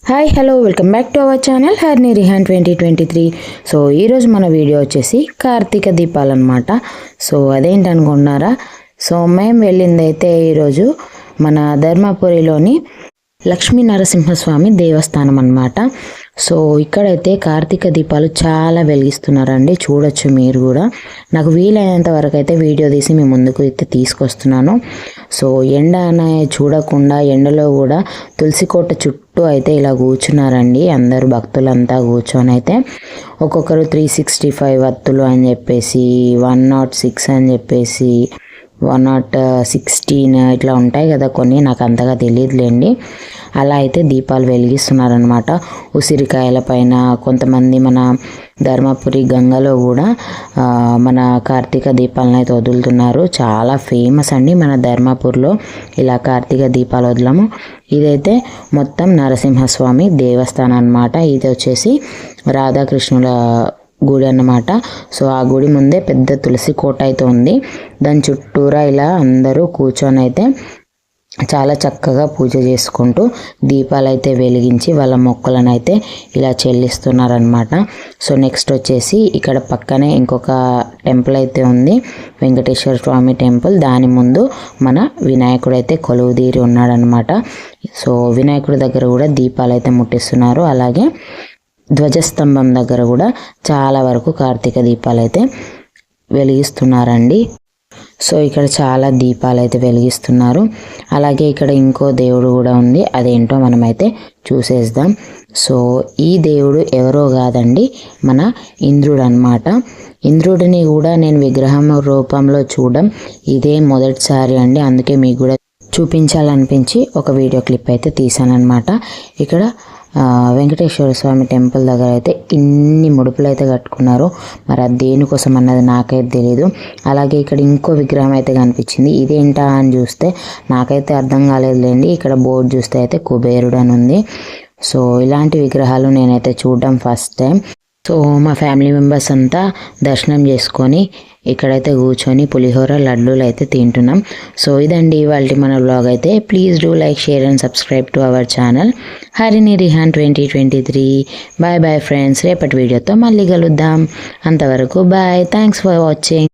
Hi hello welcome back to our channel హర్ని రిహాన్ 2023. So ఈరోజు మన వీడియో వచ్చేసి కార్తీక దీపాలు అనమాట. సో అదేంటి అనుకుంటున్నారా? సో మేము వెళ్ళింది అయితే ఈరోజు మన ధర్మపురిలోని లక్ష్మీ నరసింహస్వామి దేవస్థానం అన్నమాట. సో ఇక్కడైతే కార్తీక దీపాలు చాలా వెలిగిస్తున్నారండి, చూడొచ్చు మీరు కూడా. నాకు వీలైనంత వరకు అయితే వీడియో తీసి మీ ముందుకు అయితే తీసుకొస్తున్నాను. సో ఎండ అనే చూడకుండా ఎండలో కూడా తులసి కోట చుట్టూ అయితే ఇలా కూర్చున్నారండి అందరూ భక్తులంతా కూర్చొని అయితే. ఒక్కొక్కరు 365 వత్తులు అని చెప్పేసి, 106 అని చెప్పేసి, 116 ఇట్లా ఉంటాయి కదా కొన్ని, నాకు అంతగా తెలియదులేండి. అలా అయితే దీపాలు వెలిగిస్తున్నారనమాట ఉసిరికాయల పైన. కొంతమంది మన ధర్మపురి గంగలో కూడా మన కార్తీక దీపాలను అయితే వదులుతున్నారు. చాలా ఫేమస్ అండి మన ధర్మపురిలో ఇలా కార్తీక దీపాలు వదలము. ఇదైతే మొత్తం నరసింహస్వామి దేవస్థానం అన్నమాట. ఇది వచ్చేసి రాధాకృష్ణుల గుడి అన్నమాట. సో ఆ గుడి ముందే పెద్ద తులసి కోట అయితే ఉంది. దాని చుట్టూరా ఇలా అందరూ కూర్చొని అయితే చాలా చక్కగా పూజ చేసుకుంటూ దీపాలు అయితే వెలిగించి వాళ్ళ మొక్కలను అయితే ఇలా చెల్లిస్తున్నారనమాట. సో నెక్స్ట్ వచ్చేసి ఇక్కడ పక్కనే ఇంకొక టెంపుల్ అయితే ఉంది, వెంకటేశ్వర స్వామి టెంపుల్. దాని ముందు మన వినాయకుడు అయితే కొలువుదీరి ఉన్నాడనమాట. సో వినాయకుడి దగ్గర కూడా దీపాలు అయితే ముట్టిస్తున్నారు. అలాగే ధ్వజస్తంభం దగ్గర కూడా చాలా వరకు కార్తీక దీపాలు అయితే వెలిగిస్తున్నారండి. సో ఇక్కడ చాలా దీపాలు అయితే వెలిగిస్తున్నారు. అలాగే ఇక్కడ ఇంకో దేవుడు కూడా ఉంది, అదేంటో మనమైతే చూసేద్దాం. సో ఈ దేవుడు ఎవరో కాదండి, మన ఇంద్రుడు అన్నమాట. ఇంద్రుడిని కూడా నేను విగ్రహం రూపంలో చూడడం ఇదే మొదటిసారి అండి. అందుకే మీకు కూడా చూపించాలనిపించి ఒక వీడియో క్లిప్ అయితే తీసానమాట. ఇక్కడ వెంకటేశ్వర స్వామి టెంపుల్ దగ్గర అయితే ఇన్ని ముడుపులు అయితే కట్టుకున్నారు. మరి అది దేనికోసం అన్నది నాకైతే తెలీదు. అలాగే ఇక్కడ ఇంకో విగ్రహం అయితే కనిపించింది, ఇదేంటా అని చూస్తే నాకైతే అర్థం కాలేదులేండి. ఇక్కడ బోర్డు చూస్తే అయితే కుబేరుడు అని ఉంది. సో ఇలాంటి విగ్రహాలు నేనైతే చూడడం ఫస్ట్ టైం. సో మా ఫ్యామిలీ మెంబర్స్ అంతా దర్శనం చేసుకొని ఇక్కడైతే కూర్చొని పులిహోర లడ్డూలు అయితే తింటున్నాం. సో ఇదండి ఇవాళ మన వ్లాగ్ అయితే. Please do like, share and subscribe to our channel హరిని రిహాన్ 2023. బాయ్ బాయ్ ఫ్రెండ్స్, రేపటి వీడియోతో మళ్ళీ కలుద్దాం. అంతవరకు బాయ్, థ్యాంక్స్ ఫర్ వాచింగ్.